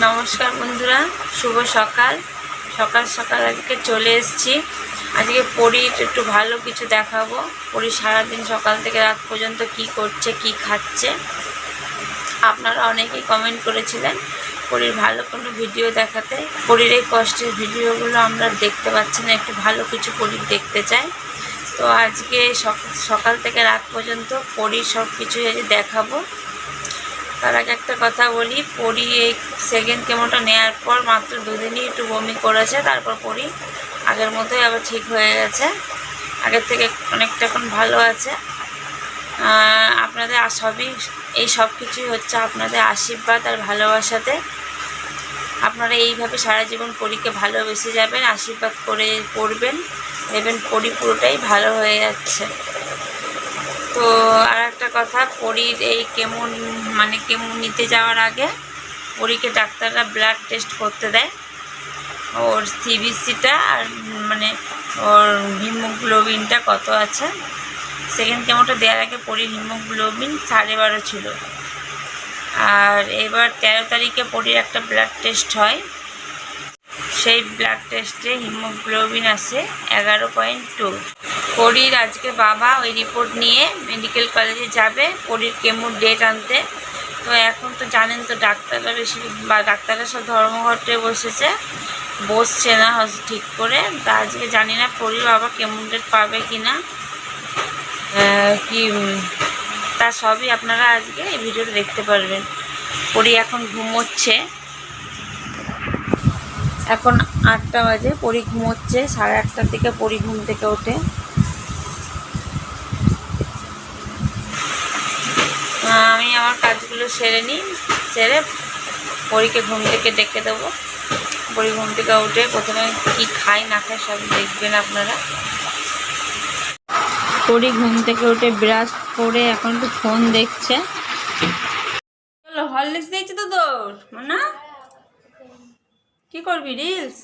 নমস্কার বন্ধুরা, শুভ সকাল। সকাল সকাল আজকে চলে এসেছি। আজকে পরীর একটু ভালো কিছু দেখাবো। পরী সারাদিন সকাল থেকে রাত পর্যন্ত কি করছে, কি খাচ্ছে। আপনারা অনেকেই কমেন্ট করেছিলেন পরীর ভালো কোনো ভিডিও দেখাতে। পরীর এই কষ্টের ভিডিওগুলো আমরা দেখতে পাচ্ছি না, একটু ভালো কিছু পরীর দেখতে চাই। তো আজকে সকাল থেকে রাত পর্যন্ত পরীর সব কিছু দেখাবো। তার আগে একটা কথা বলি, পরী এই সেকেন্ড কেমোটা নেওয়ার পর মাত্র দুদিনই একটু বমি করেছে, তারপর পরী আগের মতোই আবার ঠিক হয়ে গেছে। আগের থেকে অনেকটা এখন ভালো আছে। আপনাদের এই সব কিছুই হচ্ছে আপনাদের আশীর্বাদ আর ভালোবাসাতে। আপনারা এইভাবে সারা জীবন পরীকে ভালোবেসে যাবেন, আশীর্বাদ করবেন, দেখবেন পরী পুরোটাই ভালো হয়ে যাচ্ছে। তো আর একটা কথা, পরীর এই কেমো নিতে যাওয়ার আগে পরীকে ডাক্তাররা ব্লাড টেস্ট করতে দেয়, ওর সিবিসিটা আর ওর হিমোগ্লোবিনটা কত আছে। সেকেন্ড কেমোটা দেওয়ার আগে পরীর হিমোগ্লোবিন 12.5 ছিল, আর এবার 13 তারিখে পরীর একটা ব্লাড টেস্ট হয়। সেই ব্লাড টেস্টে হিমোগ্লোবিন আসে 11.2। পরীর আজকে বাবা ওই রিপোর্ট নিয়ে মেডিকেল কলেজে যাবে পরীর কেমোর ডেট আনতে। তো এখন তো জানেন তো ডাক্তাররা সব ধর্মঘটে বসছে না ঠিক করে। তা আজকে জানি না পরীর বাবা কেমোর ডেট পাবে কি না, তা সবই আপনারা আজকে এই ভিডিওটা দেখতে পারবেন। পরী এখন ঘুমোচ্ছে, এখন 8টা বাজে, পরী ঘুমোচ্ছে। 8:30টার দিকে পরী ঘুম থেকে ওঠে। আমি আমার কাজগুলো সেরে পরীকে ঘুম থেকে ডেকে দেবো। পরী ঘুম থেকে উঠে প্রথমে কি খায় না খায় সব দেখবেন আপনারা। পরী ঘুম থেকে উঠে ব্রাশ করে এখন একটু ফোন দেখছে। চলো, হরলিক্স দিয়েছি তো তোর না, কি করবি? রিলস?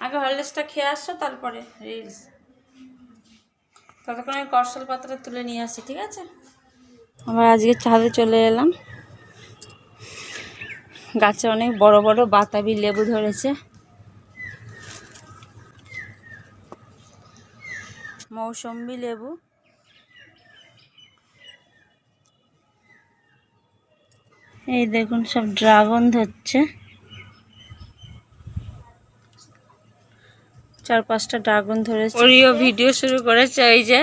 আগে হরলিক্সটা খেয়ে আসছো, তারপরে রিলস। ততক্ষণ আমি করসল পাতাটা তুলে নিয়ে আসি, ঠিক আছে? আমরা আজকে ছাদে চলে এলাম। গাছে অনেক বড় বড় বাতাবি লেবু ধরেছে, মৌসম্বি লেবু। এই দেখুন সব ড্রাগন ধরছে, 4-5টা ড্রাগন ধরেছে। ওরিও ভিডিও শুরু করেছে, ওই যে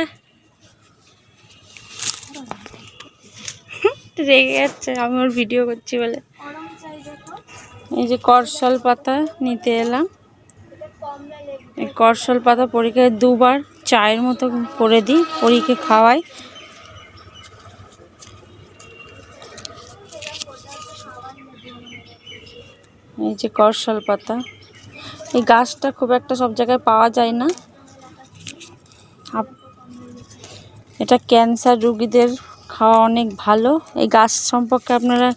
রেগে যাচ্ছে আমি ওর ভিডিও করছি বলে। এই যে করসল পাতা নিতে এলাম। এই করসল পাতা পরীকে 2বার চায়ের মতো করে দিই, পরীকে খাওয়াই। এই যে করসল পাতা, এই গাছটা খুব একটা সব জায়গায় পাওয়া যায় না। এটা ক্যান্সার রোগীদের খাওয়া অনেক ভালো। এই গাছ সম্পর্কে আপনারা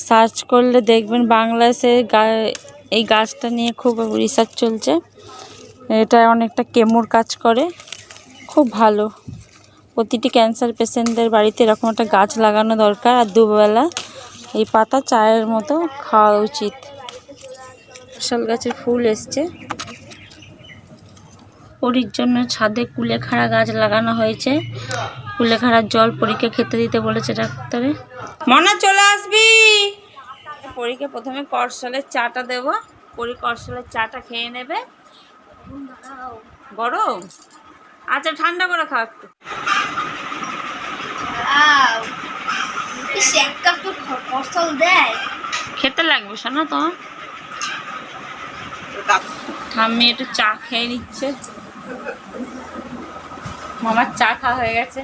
সার্চ করলে দেখবেন, বাংলাদেশে এই গাছটা নিয়ে খুব রিসার্চ চলছে। এটা অনেকটা কেমোর কাজ করে, খুব ভালো। প্রতিটি ক্যান্সার পেশেন্টদের বাড়িতে এরকম একটা গাছ লাগানো দরকার, আর 2 বেলা এই পাতা চায়ের মতো খাওয়া উচিত। বিশাল গাছের ফুল এসছে। পরীর জন্য ছাদে কুলেখাড়া গাছ লাগানো হয়েছে। কুলেখাড়ার জল পরীকে খেতে দিতে বলেছে ডাক্তারে। মনা চলে আসবি। পরীকে প্রথমে করসলের চাটা দেব। পরী করসলের চাটা খেয়ে নেবে। গরম? আচ্ছা, ঠান্ডা করে খাও একটু। খেতে লাগবে শোনো তোমার। ঠাম্মি একটু চা খেয়ে নিচ্ছে। মামার চা খাওয়া হয়ে গেছে।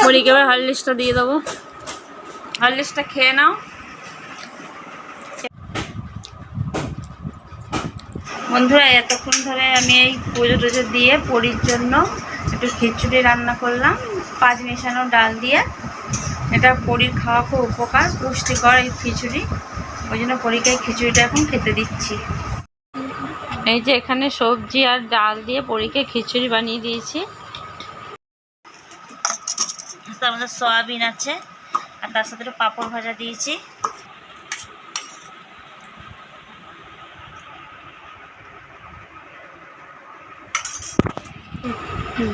পরীকে এবার হরলিক্সটা দিয়ে দেবো। হরলিক্সটা খেয়ে নাও। বন্ধুরা, এতক্ষণ ধরে আমি এই পুজো টুজো দিয়ে পরীর জন্য একটু খিচুড়ি রান্না করলাম, 5 মেশানো ডাল দিয়ে। এটা পরীর খাওয়া খুব উপকার, পুষ্টিকর এই খিচুড়ি। ওই জন্য পরীকে এই খিচুড়িটা এখন খেতে দিচ্ছি। এই যে এখানে সবজি আর ডাল দিয়ে পরীকে খিচুড়ি বানিয়ে দিয়েছি। তার মধ্যে সয়াবিন আছে আর তার সাথে একটু পাঁপড় ভাজা দিয়েছি।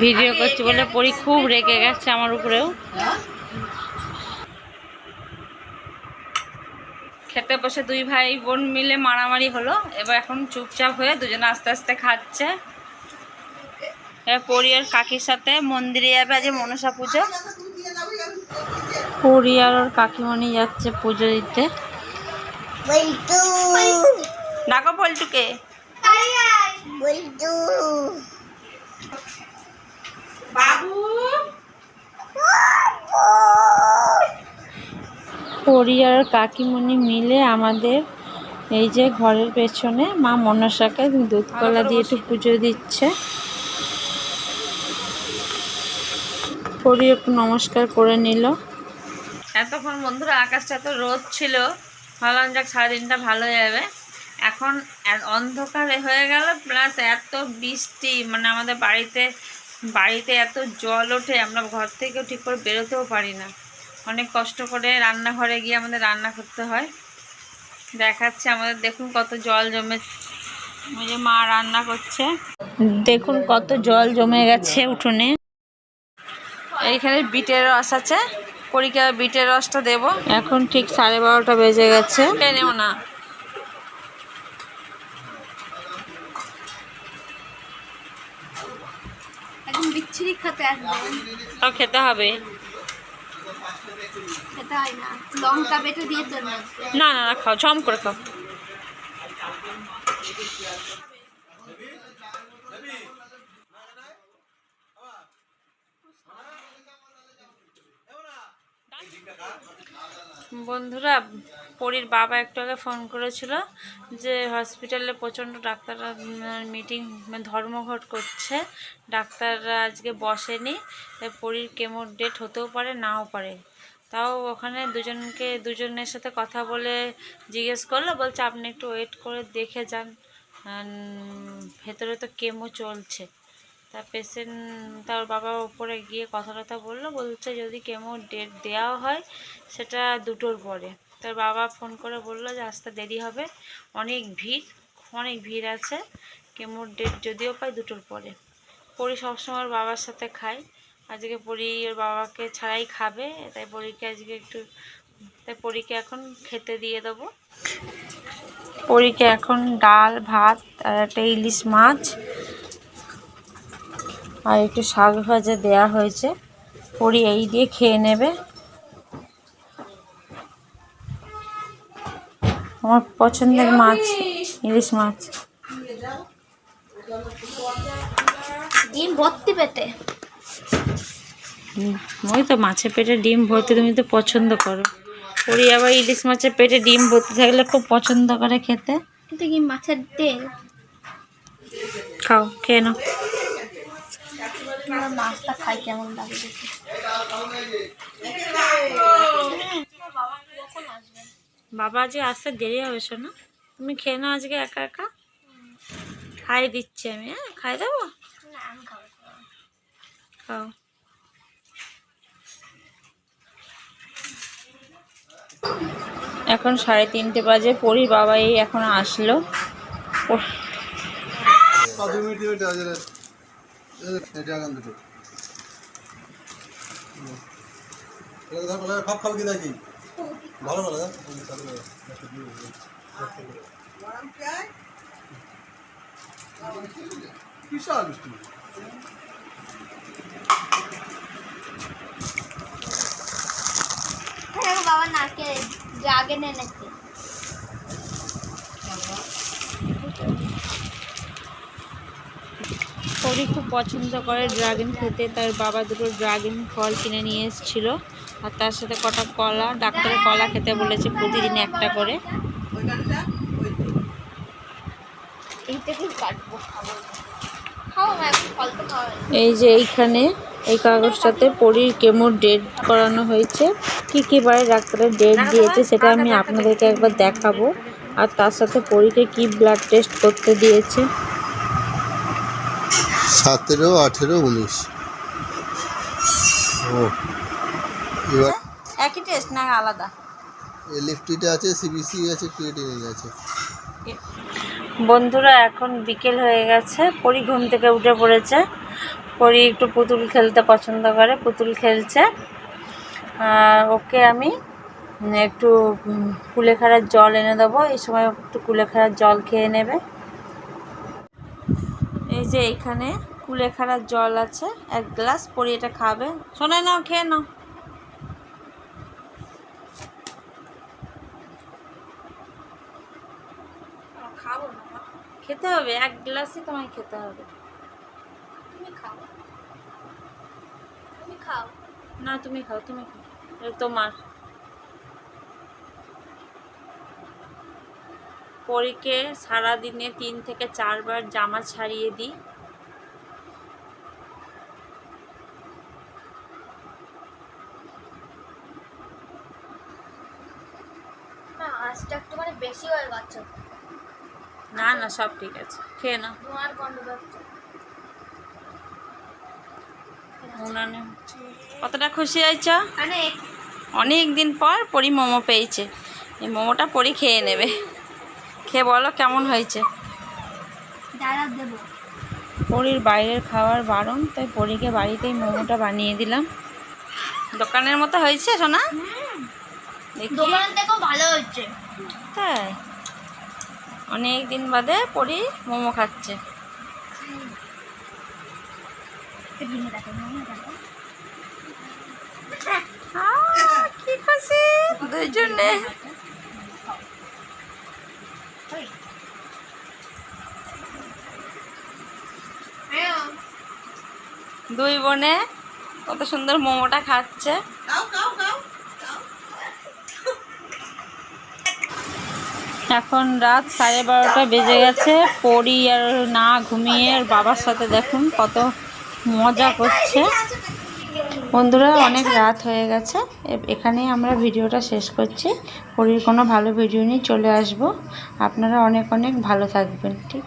ভিডিও করছি বলে পরি খুব রেগে গেছে আমার উপরেও। খেতে বসে দুই ভাই বোন মিলে মারামারি হলো, এবার এখন চুপচাপ হয়ে দুজনে আস্তে আস্তে খাচ্ছে। এবার পরি আর কাকির সাথে মন্দিরে যাবে, আজ মনসা পুজো। পরি আর ওর কাকিমণি যাচ্ছে পুজো দিতে। ডাকো পল্টুকে। বাবু পরি আর কাকিমণি মিলে আমাদের এই যে ঘরের পেছনে মা মনসাকে দুধ কলা দিয়ে একটু পুজো দিচ্ছে। পরি একটু নমস্কার করে নিল। এতক্ষণ বন্ধুরা আকাশটা তো রোদ ছিল, ভাবলাম যাক সারাদিনটা ভালো যাবে। এখন অন্ধকার হয়ে গেল, প্লাস এত বৃষ্টি, মানে আমাদের বাড়িতে এত জল ওঠে, আমরা ঘর থেকেও ঠিক করে বেরোতেও পারি না। অনেক কষ্ট করে রান্নাঘরে গিয়ে আমাদের রান্না করতে হয়। দেখাচ্ছে আমাদের, দেখুন কত জল জমে, ওই যে মা রান্না করছে, দেখুন কত জল জমে গেছে উঠোনে। এইখানে বিটের রস আছে, পরীক্ষা বিটের রসটা দেবো। এখন ঠিক 12:30 বেজে গেছে, নেব না। এখন বিচ্ছিরি খেতে আসবে, তাও খেতে হবে। খেতে হয় না, লঙ্কা বেটে দিয়ে তোর না না না, খাও, ঝম করে খাও। বন্ধুরা, পরীর বাবা একটু আগে ফোন করেছিল যে হসপিটালে প্রচণ্ড ডাক্তাররা মিটিং, ধর্মঘট করছে, ডাক্তাররা আজকে বসেনি। পরীর কেমোর ডেট হতেও পারে, নাও পারে। তাও ওখানে দুজনের সাথে কথা বলে জিজ্ঞেস করলো, বলছে আপনি একটু ওয়েট করে দেখে যান, ভেতরে তো কেমো চলছে। তা পেশেন্ট, তার বাবা উপরে গিয়ে কথা বললো, বলছে যদি কেমো ডেট দেওয়া হয় সেটা 2টোর পরে। তার বাবা ফোন করে বললো যে আসতে দেরি হবে, অনেক ভিড় আছে, কেমোর ডেট যদিও পাই 2টোর পরে। পরি সবসময় বাবার সাথে খায়, আজকে পরি ওর বাবাকে ছাড়াই খাবে, তাই পরীকে এখন খেতে দিয়ে দেবো। পরীকে এখন ডাল ভাত আর একটা ইলিশ মাছ আর একটু শাক ভাজা দেওয়া হয়েছে, পরি এই দিয়ে খেয়ে নেবে। আমার পছন্দের মাছ ইলিশ মাছ। ডিম ভর্তি পেটে, ওই তো মাছের পেটে ডিম ভর্তি, তুমি তো পছন্দ করো। পরি আবার ইলিশ মাছের পেটে ডিম ভর্তি থাকলে খুব পছন্দ করে খেতে। এটা কি মাছের তেল? খাও, খেয়ে নাও। মাছটা খাই কেমন লাগে দেখি। বাবা আজকে আসতে দেরি হবে, শোনো, তুমি খেয়ে নাও আজকে একা একা। খাই দিচ্ছি আমি, হ্যাঁ খাই দেবো, খাও। এখন 3:30 বাজে, পরি বাবা এই এখন আসলো। বাবা নাকে ড্রাগন এনেছে। পরি খুব পছন্দ করে ড্রাগন খেতে, তার বাবা 2টো ড্রাগন ফল কিনে নিয়ে এসেছিল, আর তার সাথে কটা কলা, ডাক্তারের কলা খেতে বলেছে প্রতিদিন একটা করে। এই যে এইখানে এই কাগজটাতে পরির কেমোর ডেট করানো হয়েছে, কী বারে ডাক্তারের ডেট দিয়েছে সেটা আমি আপনাদেরকে একবার দেখাবো, আর তার সাথে পরিকে কি ব্লাড টেস্ট করতে দিয়েছে। 17, 18, 19। ও এবার একই টেস্ট না আলাদা? লিফটিটা আছে, সিবিসি আছে, ক্রিয়েটিনিন আছে। বন্ধুরা এখন বিকেল হয়ে গেছে, পরি ঘুম থেকে উঠে পড়েছে। পরি একটু পুতুল খেলতে পছন্দ করে, পুতুল খেলছে। ওকে আমি একটু কুলেখাড়ার জল এনে দেবো, এই সময় একটু কুলেখাড়ার জল খেয়ে নেবে। এই যে এইখানে কুলেখাড়ার জল আছে 1 গ্লাস, পরি এটা খাবে। শোনাই নাও, খেয়ে নাও। খাবো না, খেতে হবে, 1 গ্লাসই তোমায় খেতে হবে। তুমি খাও, তুমি খাও। না তুমি খাও, তুমি খাও, এই তোমার। পরীকে সারাদিনে 3 থেকে 4 বার জামা ছাড়িয়ে দিই। না আজটা একটু মানে বেশি হয়ে যাচ্ছে। না না, সব ঠিক আছে, খেয়ে নাও। তোমার গন্ধ পাচ্ছে। উনানে কতটা খুশি হয়েছ? অনেক। অনেক দিন পর পরি মোমো পেয়েছে, এই মোমোটা পরি খেয়ে নেবে। খেয়ে বলো কেমন হয়েছে। দাঁড়া দেবো। পরির বাইরের খাবার বারণ, তাই পরিকে বাড়িতেই মোমোটা বানিয়ে দিলাম। দোকানের মতো হয়েছে সোনা? দেখি। দোকান থেকেও ভালো হচ্ছে। তাই অনেক দিন বাদে পরি মোমো খাচ্ছে। ভেঙে দেখো, ভেঙে দেখো। কি খুশি দুইজনে। দুই বোনে কত সুন্দর মোমোটা খাচ্ছে। এখন রাত 12:30 বেজে গেছে। পরি আর না ঘুমিয়ে আর বাবার সাথে দেখুন কত মজা করছে। বন্ধুরা অনেক রাত হয়ে গেছে, এখানেই আমরা ভিডিওটা শেষ করছি। পরির কোনো ভালো ভিডিও নিয়ে চলে আসব। আপনারা অনেক অনেক ভালো থাকবেন। ঠিক।